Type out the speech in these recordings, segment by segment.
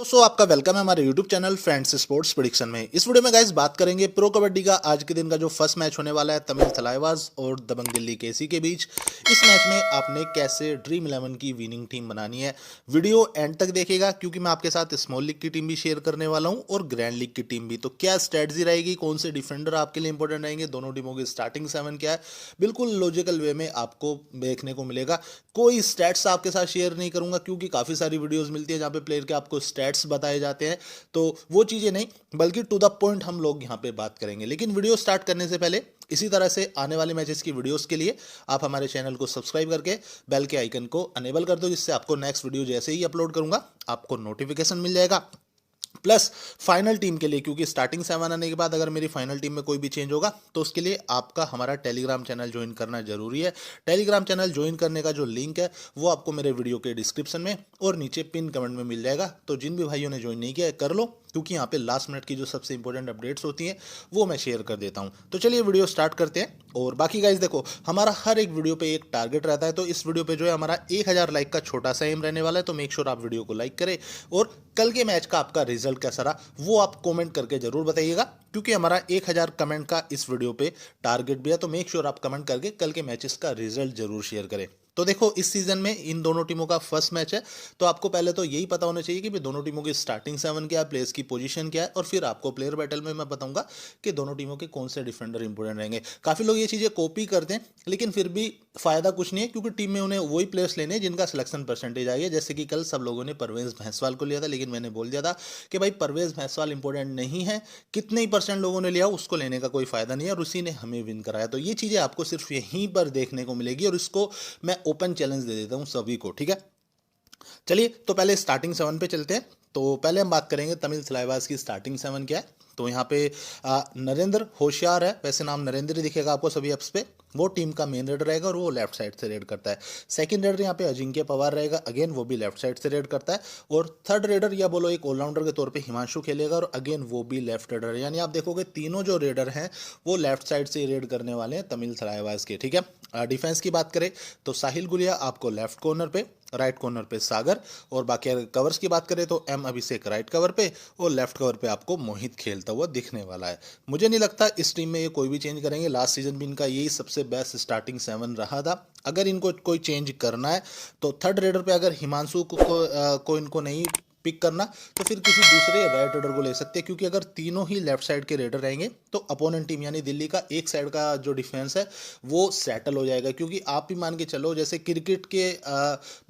दोस्तों आपका वेलकम है हमारे YouTube channel friends sports prediction में। इस वीडियो में गाइस बात करेंगे प्रो कबड्डी का आज के दिन का जो फर्स्ट मैच होने वाला है तमिल थलाइवास और दबंग दिल्ली केसी के बीच। इस मैच में आपने कैसे ड्रीम 11 की विनिंग टीम बनानी है, वीडियो एंड तक देखिएगा क्योंकि मैं आपके साथ स्मॉल लीग की टीम भी शेयर करने वाला हूं और ग्रैंड लीग की टीम भी। तो क्या स्ट्रेटजी रहेगी, कौन से डिफेंडर आपके लिए इंपॉर्टेंट रहेंगे, दोनों टीमों की स्टार्टिंग 7 क्या है, बिल्कुल लॉजिकल वे में आपको देखने को मिलेगा। कोई स्टैट्स आपके साथ शेयर नहीं करूंगा क्योंकि काफ़ी सारी वीडियोस मिलती है जहाँ पे प्लेयर के आपको स्टैट्स बताए जाते हैं, तो वो चीज़ें नहीं बल्कि टू द पॉइंट हम लोग यहाँ पे बात करेंगे। लेकिन वीडियो स्टार्ट करने से पहले इसी तरह से आने वाले मैचेस की वीडियोस के लिए आप हमारे चैनल को सब्सक्राइब करके बेल के आइकन को अनेबल कर दो, जिससे आपको नेक्स्ट वीडियो जैसे ही अपलोड करूंगा आपको नोटिफिकेशन मिल जाएगा। प्लस फाइनल टीम के लिए, क्योंकि स्टार्टिंग 7 आने के बाद अगर मेरी फाइनल टीम में कोई भी चेंज होगा तो उसके लिए आपका हमारा टेलीग्राम चैनल ज्वाइन करना जरूरी है। टेलीग्राम चैनल ज्वाइन करने का जो लिंक है वो आपको मेरे वीडियो के डिस्क्रिप्शन में और नीचे पिन कमेंट में मिल जाएगा। तो जिन भी भाइयों ने ज्वाइन नहीं किया है कर लो, क्योंकि यहाँ पे लास्ट मिनट की जो सबसे इंपॉर्टेंट अपडेट्स होती हैं वो मैं शेयर कर देता हूँ। तो चलिए वीडियो स्टार्ट करते हैं। और बाकी गाइज देखो, हमारा हर एक वीडियो पे एक टारगेट रहता है, तो इस वीडियो पे जो है हमारा 1000 लाइक का छोटा सा एम रहने वाला है। तो मेक श्योर आप वीडियो को लाइक करें और कल के मैच का आपका रिजल्ट कैसा रहा वो आप कमेंट करके जरूर बताइएगा, क्योंकि हमारा 1000 कमेंट का इस वीडियो पे टारगेट भी है। तो मेक श्योर आप कमेंट करके कल के मैचेस का रिजल्ट जरूर शेयर करें। तो देखो, इस सीजन में इन दोनों टीमों का फर्स्ट मैच है, तो आपको पहले तो यही पता होना चाहिए कि भाई दोनों टीमों की स्टार्टिंग 7 क्या है, प्लेयर्स की पोजीशन क्या है, और फिर आपको प्लेयर बैटल में मैं बताऊंगा कि दोनों टीमों के कौन से डिफेंडर इंपॉर्टेंट रहेंगे। काफी लोग ये चीजें कॉपी करते हैं लेकिन फिर भी फायदा कुछ नहीं है, क्योंकि टीम में उन्हें वही प्लेयर्स लेने हैं जिनका सिलेक्शन परसेंटेज आई है। जैसे कि कल सब लोगों ने परवेज भैंसवाल को लिया था, लेकिन मैंने बोल दिया था कि भाई परवेज भैंसवाल इंपॉर्टेंट नहीं है, कितने ही परसेंट लोगों ने लिया उसको लेने का कोई फायदा नहीं है, और उसी ने हमें विन कराया। तो ये चीजें आपको सिर्फ यहीं पर देखने को मिलेगी और इसको मैं ओपन चैलेंज दे देता हूं सभी को, ठीक है। चलिए तो पहले स्टार्टिंग 7 पे चलते हैं। तो पहले हम बात करेंगे तमिल थलाइवास की स्टार्टिंग 7 क्या है। तो यहाँ पे नरेंद्र होशियार है, वैसे नाम नरेंद्र ही दिखेगा आपको सभी एप्स पे, वो टीम का मेन रेडर रहेगा और वो लेफ्ट साइड से रेड करता है। सेकंड रेडर यहाँ पे अजिंक्य पवार रहेगा, अगेन वो भी लेफ्ट साइड से रेड करता है। और थर्ड रेडर या बोलो एक ऑलराउंडर के तौर पे हिमांशु खेलेगा और अगेन वो भी लेफ्ट रेडर है। यानी आप देखोगे तीनों जो रेडर हैं वो लेफ्ट साइड से रेड करने वाले हैं तमिल थलाइवास के, ठीक है। डिफेंस की बात करें तो साहिल गुलिया आपको लेफ्ट कॉर्नर पे, राइट कॉर्नर पे सागर, और बाकी अगर कवर्स की बात करें तो एम अभिषेक राइट कवर पे और लेफ्ट कवर पे आपको मोहित खेलता हुआ दिखने वाला है। मुझे नहीं लगता इस टीम में ये कोई भी चेंज करेंगे, लास्ट सीजन भी इनका यही सबसे बेस्ट स्टार्टिंग 7 रहा था। अगर इनको कोई चेंज करना है तो थर्ड रेडर पे अगर हिमांशु को इनको नहीं पिक करना तो फिर किसी दूसरे राइट रेडर को ले सकते हैं, क्योंकि अगर तीनों ही लेफ्ट साइड के रेडर रहेंगे तो अपोनेंट टीम यानी दिल्ली का एक साइड का जो डिफेंस है वो सेटल हो जाएगा। क्योंकि आप भी मान के चलो, जैसे क्रिकेट के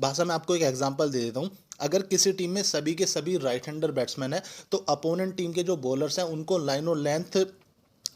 भाषा में आपको एक एग्जांपल दे देता हूँ, अगर किसी टीम में सभी के सभी राइट हैंडर बैट्समैन है तो अपोनेंट टीम के जो बॉलर्स हैं उनको लाइन और लेंथ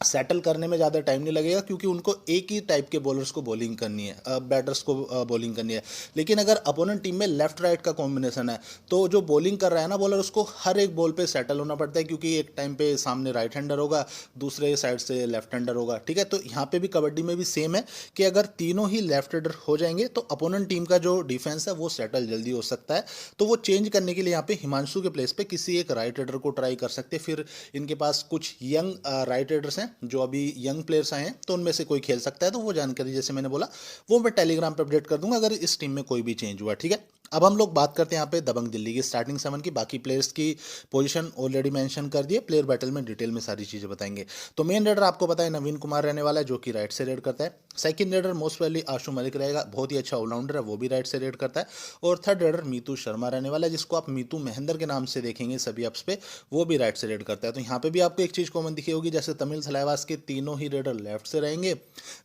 सेटल करने में ज़्यादा टाइम नहीं लगेगा, क्योंकि उनको एक ही टाइप के बॉलर्स को बॉलिंग करनी है, बैटर्स को बॉलिंग करनी है। लेकिन अगर अपोनेंट टीम में लेफ्ट राइट का कॉम्बिनेशन है तो जो बॉलिंग कर रहा है ना बॉलर, उसको हर एक बॉल पे सेटल होना पड़ता है, क्योंकि एक टाइम पे सामने राइट हैंडर होगा, दूसरे साइड से लेफ्ट हैंडर होगा, ठीक है। तो यहाँ पे भी कबड्डी में भी सेम है कि अगर तीनों ही लेफ्ट हैंडर हो जाएंगे तो अपोनेंट टीम का जो डिफेंस है वो सेटल जल्दी हो सकता है। तो वो चेंज करने के लिए यहाँ पे हिमांशु के प्लेस पे किसी एक राइट हैंडर को ट्राई कर सकते हैं। फिर इनके पास कुछ यंग राइट हैंडर्स हैं जो अभी यंग प्लेयर्स आए हैं, तो उनमें से कोई खेल सकता है। तो वो जानकारी जैसे मैंने बोला वो मैं टेलीग्राम पे अपडेट कर दूंगा अगर इस टीम में कोई भी चेंज हुआ, ठीक है। अब हम लोग बात करते हैं यहाँ पे दबंग दिल्ली की स्टार्टिंग 7 की। बाकी प्लेयर्स की पोजीशन ऑलरेडी मेंशन कर दिए, प्लेयर बैटल में डिटेल में सारी चीजें बताएंगे। तो मेन रेडर आपको पता है नवीन कुमार रहने वाला है, जो कि राइट से रेड करता है। सेकंड रेडर मोस्ट प्रोबेबली आशु मलिक रहेगा, बहुत ही अच्छा ऑलराउंडर है, वो भी राइट से रेड करता है। और थर्ड रेडर मीतू शर्मा रहने वाला है, जिसको आप मीतू महेंद्र के नाम से देखेंगे सभी एप्स पे, वो भी राइट से रेड करता है। तो यहाँ पे भी आपको एक चीज कॉमन दिखी होगी, जैसे तमिल थलाइवास के तीनों ही रेडर लेफ्ट से रहेंगे,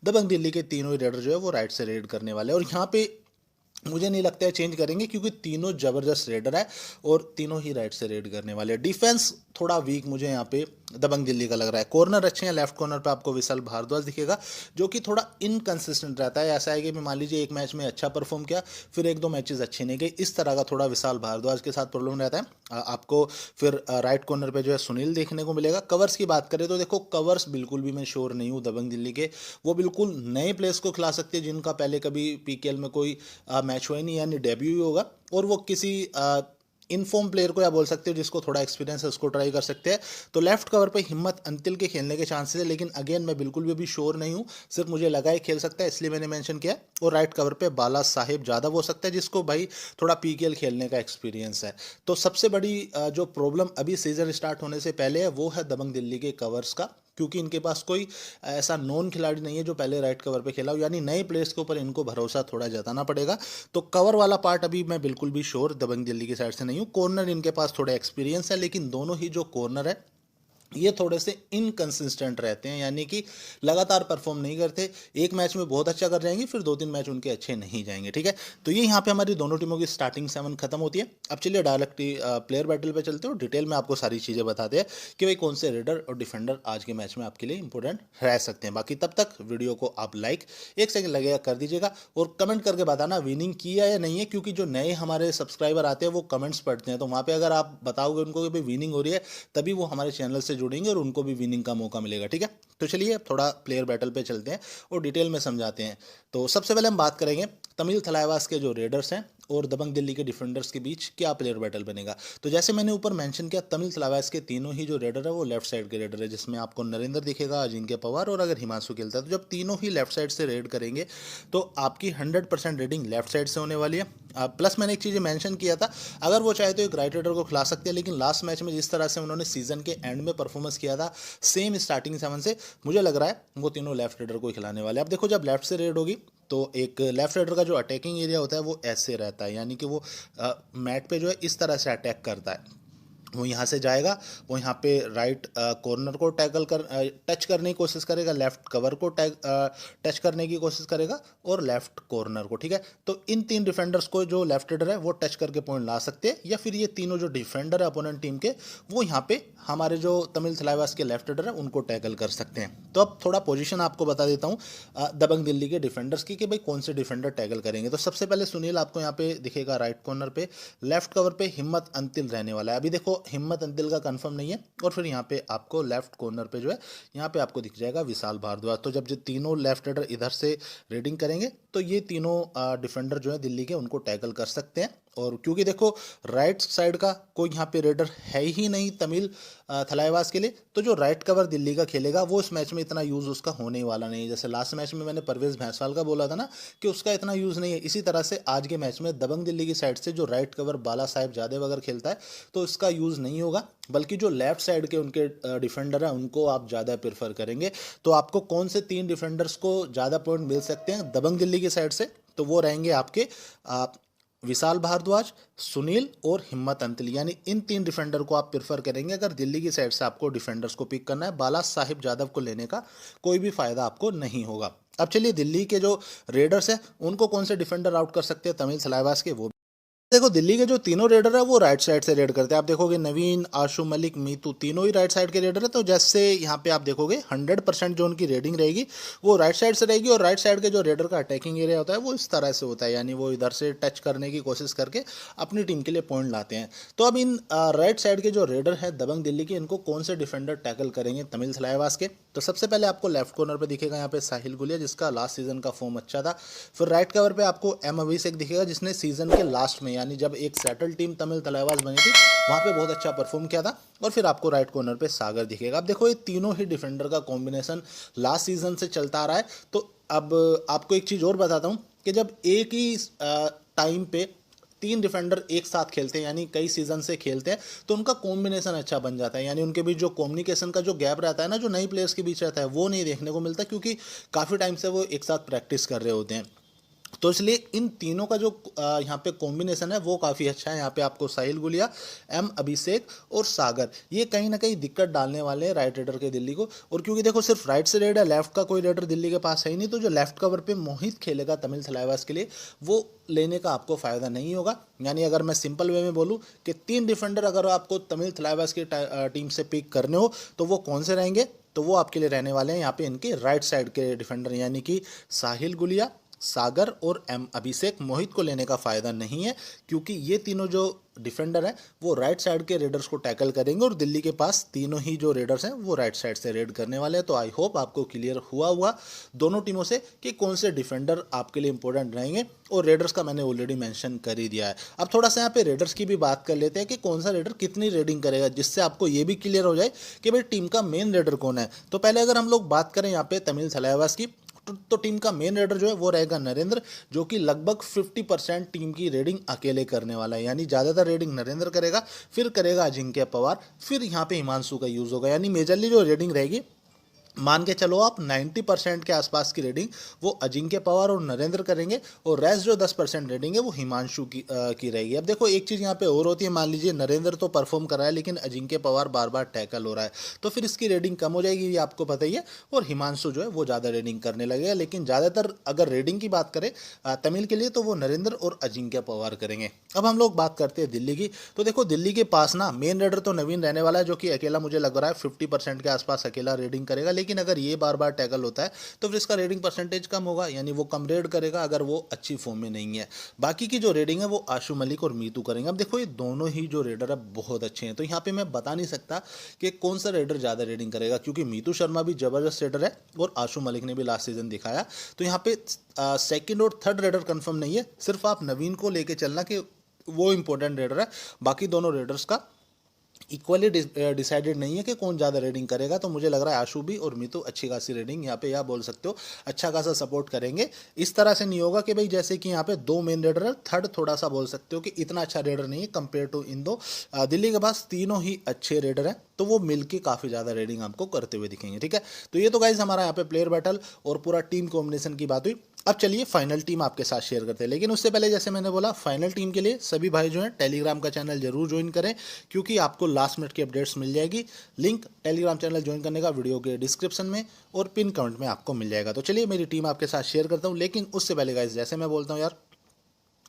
दबंग दिल्ली के तीनों ही रेडर जो है वो राइट से रेड करने वाले हैं। और यहाँ पे मुझे नहीं लगता है चेंज करेंगे, क्योंकि तीनों जबरदस्त रेडर है और तीनों ही राइट से रेड करने वाले हैं। डिफेंस थोड़ा वीक मुझे यहाँ पे दबंग दिल्ली का लग रहा है। कॉर्नर अच्छे हैं, लेफ्ट कॉर्नर पे आपको विशाल भारद्वाज दिखेगा, जो कि थोड़ा इनकंसिस्टेंट रहता है। ऐसा है कि मान लीजिए एक मैच में अच्छा परफॉर्म किया, फिर एक दो मैचेस अच्छे नहीं गए, इस तरह का थोड़ा विशाल भारद्वाज के साथ प्रॉब्लम रहता है। आपको फिर राइट कॉर्नर पे जो है सुनील देखने को मिलेगा। कवर्स की बात करें तो देखो, कवर्स बिल्कुल भी मैं श्योर नहीं हूँ दबंग दिल्ली के, वो बिल्कुल नए प्लेयर्स को खिला सकते हैं जिनका पहले कभी पीकेएल में कोई मैच हुआ ही नहीं, यानी डेब्यू ही होगा, और वो किसी इनफॉर्म प्लेयर को या बोल सकते हो जिसको थोड़ा एक्सपीरियंस है उसको ट्राई कर सकते हैं। तो लेफ्ट कवर पे हिम्मत अंतिल के खेलने के चांसेस है, लेकिन अगेन मैं बिल्कुल भी अभी श्योर नहीं हूँ, सिर्फ मुझे लगा है खेल सकता है इसलिए मैंने मेंशन किया। और राइट कवर पे बाला साहिब यादव हो सकता है जिसको भाई थोड़ा पीकेएल खेलने का एक्सपीरियंस है। तो सबसे बड़ी जो प्रॉब्लम अभी सीजन स्टार्ट होने से पहले है वो है दबंग दिल्ली के कवर्स का, क्योंकि इनके पास कोई ऐसा नॉन खिलाड़ी नहीं है जो पहले राइट कवर पे खेला हो, यानी नए प्लेयर्स के ऊपर इनको भरोसा थोड़ा जताना पड़ेगा। तो कवर वाला पार्ट अभी मैं बिल्कुल भी श्योर दबंग दिल्ली की साइड से नहीं हूँ। कॉर्नर इनके पास थोड़ा एक्सपीरियंस है, लेकिन दोनों ही जो कॉर्नर है ये थोड़े से इनकंसिस्टेंट रहते हैं, यानी कि लगातार परफॉर्म नहीं करते। एक मैच में बहुत अच्छा कर जाएंगे, फिर 2-3 मैच उनके अच्छे नहीं जाएंगे। ठीक है, तो ये यहाँ पे हमारी दोनों टीमों की स्टार्टिंग 7 खत्म होती है। अब चलिए डायरेक्ट प्लेयर बैटल पे चलते हो, डिटेल में आपको सारी चीज़ें बताते हैं कि भाई कौन से रेडर और डिफेंडर आज के मैच में आपके लिए इंपॉर्टेंट रह सकते हैं। बाकी तब तक वीडियो को आप लाइक 1 सेकंड लगेगा कर दीजिएगा, और कमेंट करके बताना विनिंग किया या नहीं है, क्योंकि जो नए हमारे सब्सक्राइबर आते हैं वो कमेंट्स पढ़ते हैं, तो वहाँ पर अगर आप बताओगे उनको कि भाई विनिंग हो रही है, तभी वो हमारे चैनल से जुड़ेंगे और उनको भी विनिंग का मौका मिलेगा। ठीक है, तो चलिए अब थोड़ा प्लेयर बैटल पे चलते हैं और डिटेल में समझाते हैं। तो सबसे पहले हम बात करेंगे तमिल थलाइवास के जो रेडर्स हैं और दबंग दिल्ली के डिफेंडर्स के बीच क्या प्लेयर बैटल बनेगा। तो जैसे मैंने ऊपर मेंशन किया, तमिल थलाइवास के तीनों ही जो रेडर है वो लेफ्ट साइड के रेडर है, जिसमें आपको नरेंद्र दिखेगा, अजिंक्य पवार और अगर हिमांशु खेलता है। तो जब तीनों ही लेफ्ट साइड से रेड करेंगे तो आपकी 100% रेडिंग लेफ्ट साइड से होने वाली है। प्लस मैंने एक चीज़ मेंशन किया था, अगर वो चाहे तो एक राइट रेडर को खिला सकते हैं, लेकिन लास्ट मैच में जिस तरह से उन्होंने सीजन के एंड में परफॉर्मेंस किया था सेम स्टार्टिंग 7 से, मुझे लग रहा है वो तीनों लेफ्ट रेडर को खिलाने वाले। अब देखो, जब लेफ्ट से रेड होगी तो एक लेफ्ट रेडर का जो अटैकिंग एरिया होता है वो ऐसे रहता है, यानी कि वो मैट पे जो है इस तरह से अटैक करता है। वो यहाँ से जाएगा, वो यहाँ पे राइट कॉर्नर को टच करने की कोशिश करेगा, लेफ्ट कवर को टच करने की कोशिश करेगा और लेफ्ट कॉर्नर को। ठीक है, तो इन 3 डिफेंडर्स को जो लेफ्ट रेडर है वो टच करके पॉइंट ला सकते हैं, या फिर ये तीनों जो डिफेंडर है अपोनेंट टीम के वो यहाँ पे हमारे जो तमिल थलाइवास के लेफ्ट रेडर है उनको टैकल कर सकते हैं। तो अब थोड़ा पोजीशन आपको बता देता हूँ दबंग दिल्ली के डिफेंडर्स की कि भाई कौन से डिफेंडर टैकल करेंगे। तो सबसे पहले सुनील आपको यहाँ पे दिखेगा राइट कॉर्नर पे, लेफ्ट कवर पे हिम्मत अंतिल रहने वाला है। अभी देखो हिम्मत अंतिल का कंफर्म नहीं है, और फिर यहाँ पे आपको लेफ्ट कॉर्नर पे जो है यहाँ पे आपको दिख जाएगा विशाल भारद्वाज। तो जब जो तीनों लेफ्ट रेडर इधर से रेडिंग करेंगे तो ये तीनों डिफेंडर जो है दिल्ली के उनको टैकल कर सकते हैं। और क्योंकि देखो राइट साइड का कोई यहाँ पे रेडर है ही नहीं तमिल थलाइवास के लिए, तो जो राइट कवर दिल्ली का खेलेगा वो इस मैच में इतना यूज़ उसका होने वाला नहीं है। जैसे लास्ट मैच में मैंने परवेज भैंसवाल का बोला था ना कि उसका इतना यूज़ नहीं है, इसी तरह से आज के मैच में दबंग दिल्ली की साइड से जो राइट कवर बाला साहिब यादव अगर खेलता है तो इसका यूज़ नहीं होगा, बल्कि जो लेफ्ट साइड के उनके डिफेंडर हैं उनको आप ज़्यादा प्रेफर करेंगे। तो आपको कौन से 3 डिफेंडर्स को ज़्यादा पॉइंट मिल सकते हैं दबंग दिल्ली की साइड से, तो वो रहेंगे आपके विशाल भारद्वाज, सुनील और हिम्मत अंतिल, यानी इन 3 डिफेंडर को आप प्रेफर करेंगे अगर दिल्ली की साइड से आपको डिफेंडर्स को पिक करना है। बाला साहिब यादव को लेने का कोई भी फायदा आपको नहीं होगा। अब चलिए दिल्ली के जो रेडर्स हैं उनको कौन से डिफेंडर आउट कर सकते हैं तमिल थलाइवास के, वो देखो दिल्ली के जो तीनों रेडर है वो राइट साइड से रेड करते हैं। आप देखोगे नवीन, आशु मलिक, मीतू तीनों ही राइट साइड के रेडर है। तो जैसे यहाँ पे आप देखोगे 100% जो उनकी रेडिंग रहेगी वो राइट साइड से रहेगी, और राइट साइड के जो रेडर का अटैकिंग एरिया होता है वो इस तरह से होता है, यानी वो इधर से टच करने की कोशिश करके अपनी टीम के लिए पॉइंट लाते हैं। तो अब इन राइट साइड के जो रेडर है दबंग दिल्ली के, इनको कौन से डिफेंडर टैकल करेंगे तमिल थलाइवास के। तो सबसे पहले आपको लेफ्ट कॉर्नर पर दिखेगा यहाँ पे साहिल गुलिया, जिसका लास्ट सीजन का फॉर्म अच्छा था। फिर राइट कवर पे आपको एम अभिषेक दिखेगा, जिसने सीजन के लास्ट में, यानी जब एक सेटल टीम तमिल थलाइवास बनी थी वहाँ पे बहुत अच्छा परफॉर्म किया था। और फिर आपको राइट कॉर्नर पे सागर दिखेगा। अब देखो ये तीनों ही डिफेंडर का कॉम्बिनेशन लास्ट सीजन से चलता आ रहा है। तो अब आपको एक चीज़ और बताता हूँ कि जब एक ही टाइम पे 3 डिफेंडर एक साथ खेलते हैं, यानी कई सीजन से खेलते हैं, तो उनका कॉम्बिनेशन अच्छा बन जाता है, यानी उनके बीच जो कम्युनिकेशन का जो गैप रहता है ना, जो नई प्लेयर्स के बीच रहता है, वो नहीं देखने को मिलता, क्योंकि काफ़ी टाइम से वो एक साथ प्रैक्टिस कर रहे होते हैं। तो इसलिए इन तीनों का जो यहाँ पे कॉम्बिनेशन है वो काफ़ी अच्छा है। यहाँ पे आपको साहिल गुलिया, एम अभिषेक और सागर, ये कहीं ना कहीं दिक्कत डालने वाले हैं राइट रेडर के दिल्ली को। और क्योंकि देखो सिर्फ राइट से रेड है, लेफ्ट का कोई रेडर दिल्ली के पास है ही नहीं, तो जो लेफ्ट कवर पे मोहित खेलेगा तमिल थलाइवास के लिए वो लेने का आपको फ़ायदा नहीं होगा। यानी अगर मैं सिंपल वे में बोलूँ कि 3 डिफेंडर अगर आपको तमिल थलाइवास की टीम से पिक करने हो तो वो कौन से रहेंगे, तो वो आपके लिए रहने वाले हैं यहाँ पे इनके राइट साइड के डिफेंडर, यानी कि साहिल गुलिया, सागर और एम अभिषेक, मोहित को लेने का फ़ायदा नहीं है क्योंकि ये तीनों जो डिफेंडर हैं वो राइट साइड के रेडर्स को टैकल करेंगे और दिल्ली के पास तीनों ही जो रेडर्स हैं वो राइट साइड से रेड करने वाले हैं। तो आई होप आपको क्लियर हुआ दोनों टीमों से कि कौन से डिफेंडर आपके लिए इंपॉर्टेंट रहेंगे, और रेडर्स का मैंने ऑलरेडी मेंशन कर ही दिया है। अब थोड़ा सा यहाँ पे रेडर्स की भी बात कर लेते हैं कि कौन सा रेडर कितनी रेडिंग करेगा, जिससे आपको ये भी क्लियर हो जाए कि भाई टीम का मेन रेडर कौन है। तो पहले अगर हम लोग बात करें यहाँ पे तमिल थलाइवास की, तो टीम का मेन रेडर जो है वो रहेगा नरेंद्र, जो कि लगभग 50% टीम की रेडिंग अकेले करने वाला है, यानी ज़्यादातर रेडिंग नरेंद्र करेगा, फिर करेगा अजिंक्य पवार, फिर यहाँ पे हिमांशु का यूज़ होगा। यानी मेजरली जो रेडिंग रहेगी, मान के चलो आप 90% के आसपास की रेडिंग वो अजिंक्य पवार और नरेंद्र करेंगे, और रेस्ट जो 10% रेडिंग है वो हिमांशु की रहेगी। अब देखो एक चीज़ यहाँ पे और होती है, मान लीजिए नरेंद्र तो परफॉर्म कर रहा है लेकिन अजिंक्य पवार बार बार टैकल हो रहा है, तो फिर इसकी रेडिंग कम हो जाएगी, ये आपको पता ही है, और हिमांशु जो है वो ज़्यादा रेडिंग करने लगेगा। लेकिन ज़्यादातर अगर रेडिंग की बात करें तमिल के लिए, तो वो नरेंद्र और अजिंक्य पवार करेंगे। अब हम लोग बात करते हैं दिल्ली की, तो देखो दिल्ली के पास ना मेन रेडर तो नवीन रहने वाला है, जो कि अकेला मुझे लग रहा है 50% के आसपास अकेला रेडिंग करेगा। लेकिन अगर ये बार बार टैकल होता है तो फिर इसका रेडिंग परसेंटेज कम होगा, यानी वो कम रेड करेगा अगर वो अच्छी फॉर्म में नहीं है। बाकी की जो रेडिंग है वो आशु मलिक और मीतू करेंगे। अब देखो ये दोनों ही जो रेडर है बहुत अच्छे हैं, तो यहाँ पे मैं बता नहीं सकता कि कौन सा रेडर ज़्यादा रेडिंग करेगा, क्योंकि मीतू शर्मा भी जबरदस्त रेडर है और आशु मलिक ने भी लास्ट सीजन दिखाया। तो यहाँ पे सेकंड और थर्ड रेडर कंफर्म नहीं है, सिर्फ आप नवीन को लेके चलना कि वो इंपॉर्टेंट रेडर है। बाकी दोनों रेडर्स का इक्वली डिसाइडेड नहीं है कि कौन ज़्यादा रेडिंग करेगा। तो मुझे लग रहा है आशु भी और मीतू अच्छी खासी रेडिंग यहाँ पे, या बोल सकते हो अच्छा खासा सपोर्ट करेंगे। इस तरह से नहीं होगा कि भाई जैसे कि यहाँ पे दो मेन रेडर है, थर्ड थोड़ा सा बोल सकते हो कि इतना अच्छा रेडर नहीं है कंपेयर टू इन दो। दिल्ली के पास तीनों ही अच्छे रेडर हैं, तो वो मिलके काफ़ी ज़्यादा रेडिंग आपको करते हुए दिखेंगे। ठीक है, तो ये तो गाइज हमारा यहाँ पे प्लेयर बैटल और पूरा टीम कॉम्बिनेशन की बात हुई। अब चलिए फाइनल टीम आपके साथ शेयर करते हैं, लेकिन उससे पहले जैसे मैंने बोला फाइनल टीम के लिए सभी भाई जो हैं टेलीग्राम का चैनल जरूर ज्वाइन करें, क्योंकि आपको लास्ट मिनट की अपडेट्स मिल जाएगी। लिंक टेलीग्राम चैनल ज्वाइन करने का वीडियो के डिस्क्रिप्शन में और पिन कमेंट में आपको मिल जाएगा। तो चलिए मेरी टीम आपके साथ शेयर करता हूँ, लेकिन उससे पहले गाइज जैसे मैं बोलता हूँ यार,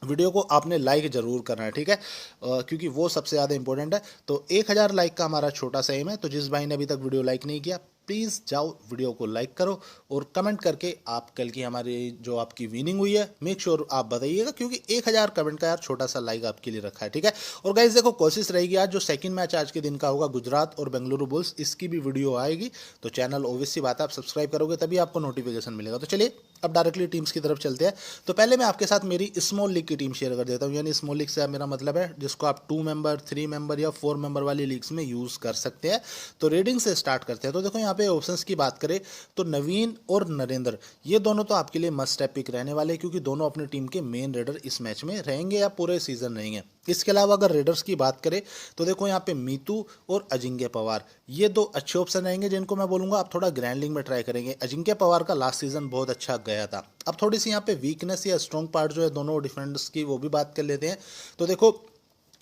वीडियो को आपने लाइक जरूर करना है, ठीक है, क्योंकि वो सबसे ज़्यादा इंपॉर्टेंट है। तो 1000 लाइक का हमारा छोटा सा एम है, तो जिस भाई ने अभी तक वीडियो लाइक नहीं किया प्लीज़ जाओ वीडियो को लाइक करो और कमेंट करके आप कल की हमारी जो आपकी विनिंग हुई है मेक श्योर आप बताइएगा, क्योंकि 1000 कमेंट का यार छोटा सा लाइक आपके लिए रखा है। ठीक है, और गाइस देखो कोशिश रहेगी आज जो सेकंड मैच आज के दिन का होगा गुजरात और बेंगलुरु बुल्स, इसकी भी वीडियो आएगी। तो चैनल ऑब्वियसली बात है आप सब्सक्राइब करोगे तभी आपको नोटिफिकेशन मिलेगा। तो चलिए अब डायरेक्टली टीम्स की तरफ चलते हैं। तो पहले मैं आपके साथ मेरी स्मॉल लीग की टीम शेयर कर देता हूँ, यानी स्मॉल लीग से मेरा मतलब है जिसको आप 2 मेंबर 3 मेंबर या 4 मेंबर वाली लीग्स में यूज़ कर सकते हैं। तो रेडिंग से स्टार्ट करते हैं। तो देखो यहाँ पे ऑप्शंस की बात करें तो नवीन और नरेंद्र ये दोनों तो आपके लिए मस्ट स्टेप पिक रहने वाले हैं, क्योंकि दोनों अपनी टीम के मेन रेडर इस मैच में रहेंगे या पूरे सीजन रहेंगे। इसके अलावा अगर रेडर्स की बात करें तो देखो यहाँ पे मीतू और अजिंक्य पवार ये दो अच्छे ऑप्शन रहेंगे, जिनको मैं बोलूँगा आप थोड़ा ग्रैंड लीग में ट्राई करेंगे। अजिंक्य पवार का लास्ट सीजन बहुत अच्छा गया था। अब थोड़ी सी यहाँ पे वीकनेस या स्ट्रॉन्ग पार्ट जो है दोनों डिफेंडर्स की वो भी बात कर लेते हैं। तो देखो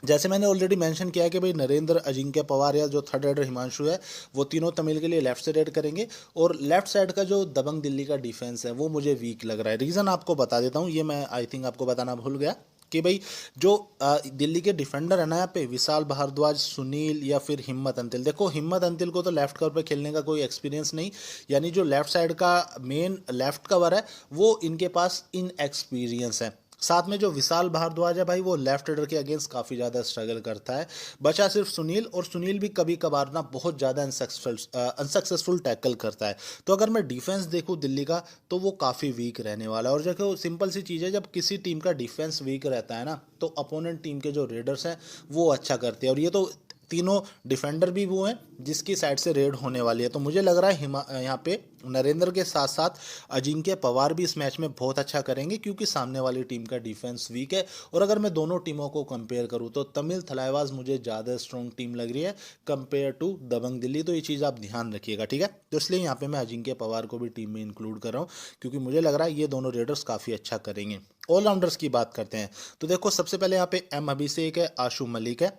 जैसे मैंने ऑलरेडी मेंशन किया है कि भाई नरेंद्र, अजिंक्य पवार या जो थर्ड रेडर हिमांशु है वो तीनों तमिल के लिए लेफ्ट से रेड करेंगे, और लेफ्ट साइड का जो दबंग दिल्ली का डिफेंस है वो मुझे वीक लग रहा है। रीज़न आपको बता देता हूँ, ये मैं आई थिंक आपको बताना भूल गया कि भाई जो दिल्ली के डिफेंडर है ना यहाँ पे विशाल भारद्वाज, सुनील या फिर हिम्मत अंतिल। देखो हिम्मत अंतिल को तो लेफ्ट कवर पे खेलने का कोई एक्सपीरियंस नहीं, यानी जो लेफ्ट साइड का मेन लेफ्ट कवर है वो इनके पास इनएक्सपीरियंस है। साथ में जो विशाल भारद्वाज है भाई वो लेफ्ट रेडर के अगेंस्ट काफ़ी ज़्यादा स्ट्रगल करता है। बचा सिर्फ सुनील, और सुनील भी कभी कभार ना बहुत ज़्यादा अनसक्सेसफुल टैकल करता है। तो अगर मैं डिफेंस देखूँ दिल्ली का तो वो काफ़ी वीक रहने वाला है। और देखो सिंपल सी चीज़ है, जब किसी टीम का डिफेंस वीक रहता है ना तो अपोनेंट टीम के जो रेडर्स हैं वो अच्छा करते हैं, और ये तो तीनों डिफेंडर भी वो हैं जिसकी साइड से रेड होने वाली है। तो मुझे लग रहा है यहाँ पे नरेंद्र के साथ साथ अजिंक्य पवार भी इस मैच में बहुत अच्छा करेंगे, क्योंकि सामने वाली टीम का डिफेंस वीक है। और अगर मैं दोनों टीमों को कंपेयर करूँ तो तमिल थलाइवास मुझे ज़्यादा स्ट्रॉन्ग टीम लग रही है कंपेयर टू दबंग दिल्ली। तो ये चीज़ आप ध्यान रखिएगा, ठीक है। तो इसलिए यहाँ पे मैं अजिंक्य पवार को भी टीम में इंक्लूड कर रहा हूँ, क्योंकि मुझे लग रहा है ये दोनों रेडर्स काफ़ी अच्छा करेंगे। ऑलराउंडर्स की बात करते हैं तो देखो सबसे पहले यहाँ पे एम अभिषेक है, आशु मलिक है,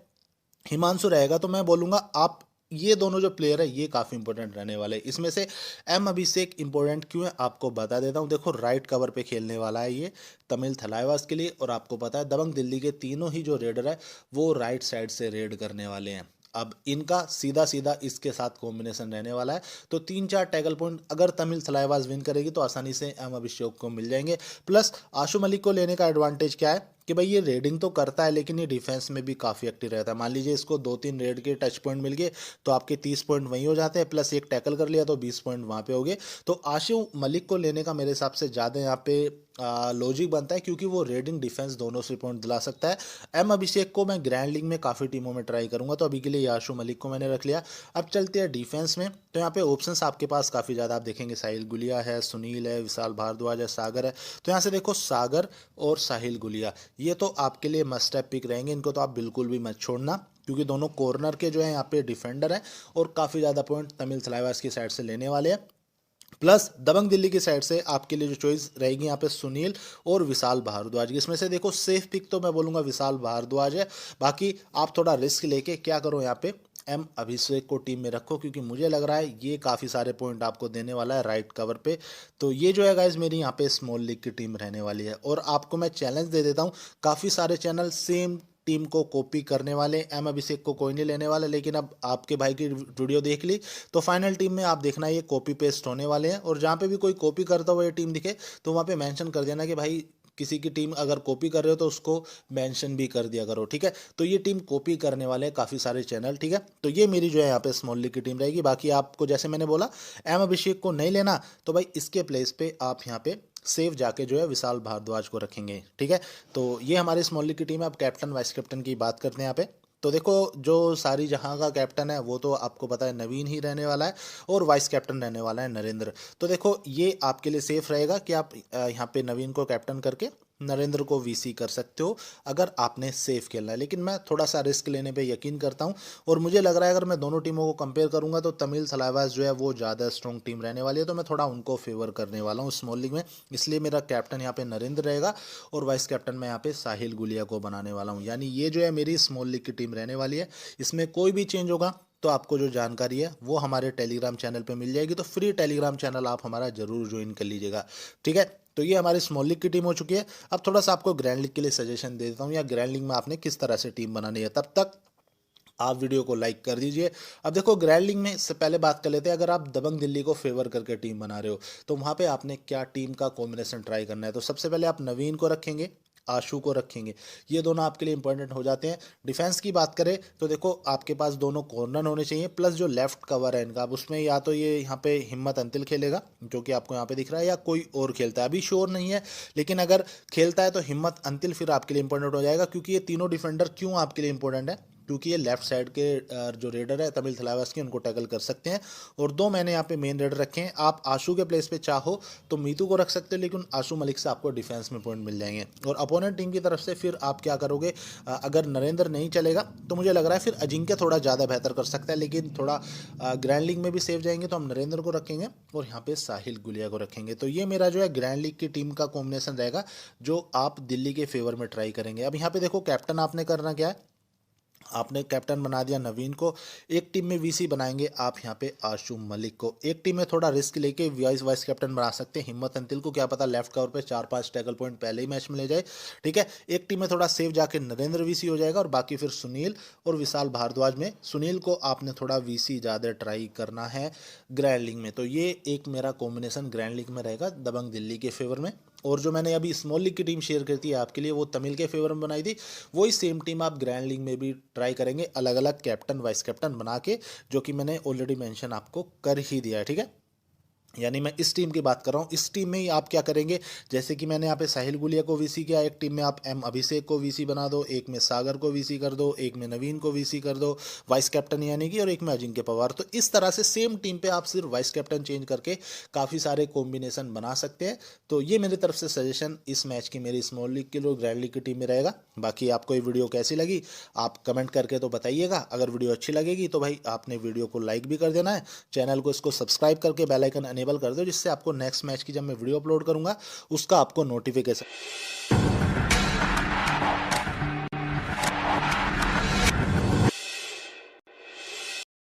हिमांशु रहेगा। तो मैं बोलूँगा आप ये दोनों जो प्लेयर है ये काफ़ी इंपॉर्टेंट रहने वाले हैं। इसमें से एम अभिषेक इंपॉर्टेंट क्यों है आपको बता देता हूँ। देखो राइट कवर पे खेलने वाला है ये तमिल थलाइवास के लिए, और आपको पता है दबंग दिल्ली के तीनों ही जो रेडर है वो राइट साइड से रेड करने वाले हैं। अब इनका सीधा सीधा इसके साथ कॉम्बिनेशन रहने वाला है। तो 3-4 टैकल पॉइंट अगर तमिल थलाइवास विन करेगी तो आसानी से एम अभिषेक को मिल जाएंगे। प्लस आशु मलिक को लेने का एडवांटेज क्या है कि भाई ये रेडिंग तो करता है लेकिन ये डिफेंस में भी काफ़ी एक्टिव रहता है। मान लीजिए इसको 2-3 रेड के टच पॉइंट मिल गए तो आपके 30 पॉइंट वहीं हो जाते हैं, प्लस एक टैकल कर लिया तो 20 पॉइंट वहाँ पे हो गए। तो आशु मलिक को लेने का मेरे हिसाब से ज़्यादा यहाँ पे लॉजिक बनता है, क्योंकि वो रेडिंग डिफेंस दोनों से पॉइंट दिला सकता है। एम अभिषेक को मैं ग्रैंड लीग में काफ़ी टीमों में ट्राई करूंगा, तो अभी के लिए आशु मलिक को मैंने रख लिया। अब चलते हैं डिफेंस में। तो यहाँ पे ऑप्शंस आपके पास काफ़ी ज़्यादा आप देखेंगे, साहिल गुलिया है, सुनील है, विशाल भारद्वाज है, सागर है। तो यहाँ से देखो सागर और साहिल गुलिया ये तो आपके लिए मस्ट हैव पिक रहेंगे, इनको तो आप बिल्कुल भी मत छोड़ना, क्योंकि दोनों कॉर्नर के जो है यहाँ पे डिफेंडर हैं और काफ़ी ज़्यादा पॉइंट तमिल थलाइवास की साइड से लेने वाले हैं। प्लस दबंग दिल्ली की साइड से आपके लिए जो चॉइस रहेगी यहाँ पे सुनील और विशाल भारद्वाज की। इसमें से देखो सेफ पिक तो मैं बोलूँगा विशाल भारद्वाज है, बाकी आप थोड़ा रिस्क लेके क्या करो यहाँ पे एम अभिषेक को टीम में रखो, क्योंकि मुझे लग रहा है ये काफ़ी सारे पॉइंट आपको देने वाला है राइट कवर पे। तो ये जो है गाइज मेरी यहाँ पे स्मॉल लीग की टीम रहने वाली है। और आपको मैं चैलेंज दे देता हूँ, काफ़ी सारे चैनल सेम टीम को कॉपी करने वाले, एम अभिषेक को कोई नहीं लेने वाला, लेकिन अब आपके भाई की वीडियो देख ली तो फाइनल टीम में आप देखना ये कॉपी पेस्ट होने वाले हैं। और जहाँ पे भी कोई कॉपी करता हुआ ये टीम दिखे तो वहाँ पे मेंशन कर देना कि भाई किसी की टीम अगर कॉपी कर रहे हो तो उसको मेंशन भी कर दिया करो, ठीक है। तो ये टीम कॉपी करने वाले हैं काफ़ी सारे चैनल, ठीक है। तो ये मेरी जो है यहाँ पे स्मॉल लीग की टीम रहेगी। बाकी आपको जैसे मैंने बोला एम अभिषेक को नहीं लेना तो भाई इसके प्लेस पे आप यहाँ पे सेफ जाके जो है विशाल भारद्वाज को रखेंगे, ठीक है। तो ये हमारी स्मॉल लीग की टीम है। अब कैप्टन वाइस कैप्टन की बात करते हैं यहाँ पे। तो देखो जो सारी जहां का कैप्टन है वो तो आपको पता है नवीन ही रहने वाला है, और वाइस कैप्टन रहने वाला है नरेंद्र। तो देखो ये आपके लिए सेफ रहेगा कि आप यहाँ पे नवीन को कैप्टन करके नरेंद्र को वीसी कर सकते हो अगर आपने सेफ खेलना है। लेकिन मैं थोड़ा सा रिस्क लेने पे यकीन करता हूँ, और मुझे लग रहा है अगर मैं दोनों टीमों को कंपेयर करूंगा तो तमिल थलाइवास जो है वो ज़्यादा स्ट्रॉन्ग टीम रहने वाली है, तो मैं थोड़ा उनको फेवर करने वाला हूँ स्मॉल लीग में। इसलिए मेरा कैप्टन यहाँ पे नरेंद्र रहेगा और वाइस कैप्टन मैं यहाँ पे साहिल गुलिया को बनाने वाला हूँ। यानी ये जो है मेरी स्मॉल लीग की टीम रहने वाली है। इसमें कोई भी चेंज होगा तो आपको जो जानकारी है वो हमारे टेलीग्राम चैनल पे मिल जाएगी, तो फ्री टेलीग्राम चैनल आप हमारा जरूर ज्वाइन कर लीजिएगा, ठीक है। तो ये हमारी स्मॉल लीग की टीम हो चुकी है। अब थोड़ा सा आपको ग्रैंड लीग के लिए सजेशन दे देता हूँ, या ग्रैंड लीग में आपने किस तरह से टीम बनानी है। तब तक आप वीडियो को लाइक कर दीजिए। अब देखो ग्रैंड लीग में से पहले बात कर लेते हैं, अगर आप दबंग दिल्ली को फेवर करके टीम बना रहे हो तो वहाँ पे आपने क्या टीम का कॉम्बिनेशन ट्राई करना है। तो सबसे पहले आप नवीन को रखेंगे, आशु को रखेंगे, ये दोनों आपके लिए इंपॉर्टेंट हो जाते हैं। डिफेंस की बात करें तो देखो आपके पास दोनों कॉर्नर होने चाहिए, प्लस जो लेफ्ट कवर है इनका, अब उसमें या तो ये यहाँ पे हिम्मत अंतिल खेलेगा जो कि आपको यहाँ पे दिख रहा है, या कोई और खेलता है, अभी श्योर नहीं है, लेकिन अगर खेलता है तो हिम्मत अंतिल फिर आपके लिए इंपॉर्टेंट हो जाएगा। क्योंकि ये तीनों डिफेंडर क्यों आपके लिए इंपॉर्टेंट है, क्योंकि ये लेफ्ट साइड के जो रेडर है तमिल थलाइवास के उनको टैकल कर सकते हैं। और दो मैंने यहाँ पे मेन रेडर रखे हैं। आप आशु के प्लेस पे चाहो तो मीतू को रख सकते हो, लेकिन आशु मलिक से आपको डिफेंस में पॉइंट मिल जाएंगे। और अपोनेंट टीम की तरफ से फिर आप क्या करोगे, अगर नरेंद्र नहीं चलेगा तो मुझे लग रहा है फिर अजिंक्य थोड़ा ज़्यादा बेहतर कर सकता है, लेकिन थोड़ा ग्रैंड लीग में भी सेफ जाएंगे तो हम नरेंद्र को रखेंगे और यहाँ पे साहिल गुलिया को रखेंगे। तो ये मेरा जो है ग्रैंड लीग की टीम का कॉम्बिनेशन रहेगा जो आप दिल्ली के फेवर में ट्राई करेंगे। अब यहाँ पे देखो कैप्टन आपने करना क्या है, आपने कैप्टन बना दिया नवीन को, एक टीम में वीसी बनाएंगे आप यहाँ पे आशु मलिक को, एक टीम में थोड़ा रिस्क लेके वाइस कैप्टन बना सकते हैं हिम्मत अंतिल को, क्या पता लेफ्ट कवर पे 4-5 टैकल पॉइंट पहले ही मैच में ले जाए, ठीक है। एक टीम में थोड़ा सेफ जाके नरेंद्र वीसी हो जाएगा, और बाकी फिर सुनील और विशाल भारद्वाज में सुनील को आपने थोड़ा वीसी ज़्यादा ट्राई करना है ग्रैंड लीग में। तो ये एक मेरा कॉम्बिनेशन ग्रैंड लीग में रहेगा दबंग दिल्ली के फेवर में। और जो मैंने अभी स्मॉल लीग की टीम शेयर करती है आपके लिए वो तमिल के फेवर में बनाई थी, वही सेम टीम आप ग्रैंड लीग में भी ट्राई करेंगे, अलग अलग कैप्टन वाइस कैप्टन बना के, जो कि मैंने ऑलरेडी मेंशन आपको कर ही दिया है, ठीक है। यानी मैं इस टीम की बात कर रहा हूँ। इस टीम में ही आप क्या करेंगे, जैसे कि मैंने यहाँ पे साहिल गुलिया को वीसी किया, एक टीम में आप एम अभिषेक को वीसी बना दो, एक में सागर को वीसी कर दो, एक में नवीन को वीसी कर दो वाइस कैप्टन यानी कि, और एक में अजिंक्य पवार। तो इस तरह से सेम टीम पे आप सिर्फ वाइस कैप्टन चेंज करके काफ़ी सारे कॉम्बिनेशन बना सकते हैं। तो ये मेरी तरफ से सजेशन इस मैच की मेरी स्मॉल लीग की और ग्रैंड लीग की टीम में रहेगा। बाकी आपको ये वीडियो कैसी लगी आप कमेंट करके तो बताइएगा। अगर वीडियो अच्छी लगेगी तो भाई आपने वीडियो को लाइक भी कर देना है, चैनल को इसको सब्सक्राइब करके बेल आइकन अनेबल कर दो, जिससे आपको नेक्स्ट मैच की जब मैं वीडियो अपलोड करूंगा उसका आपको नोटिफिकेशन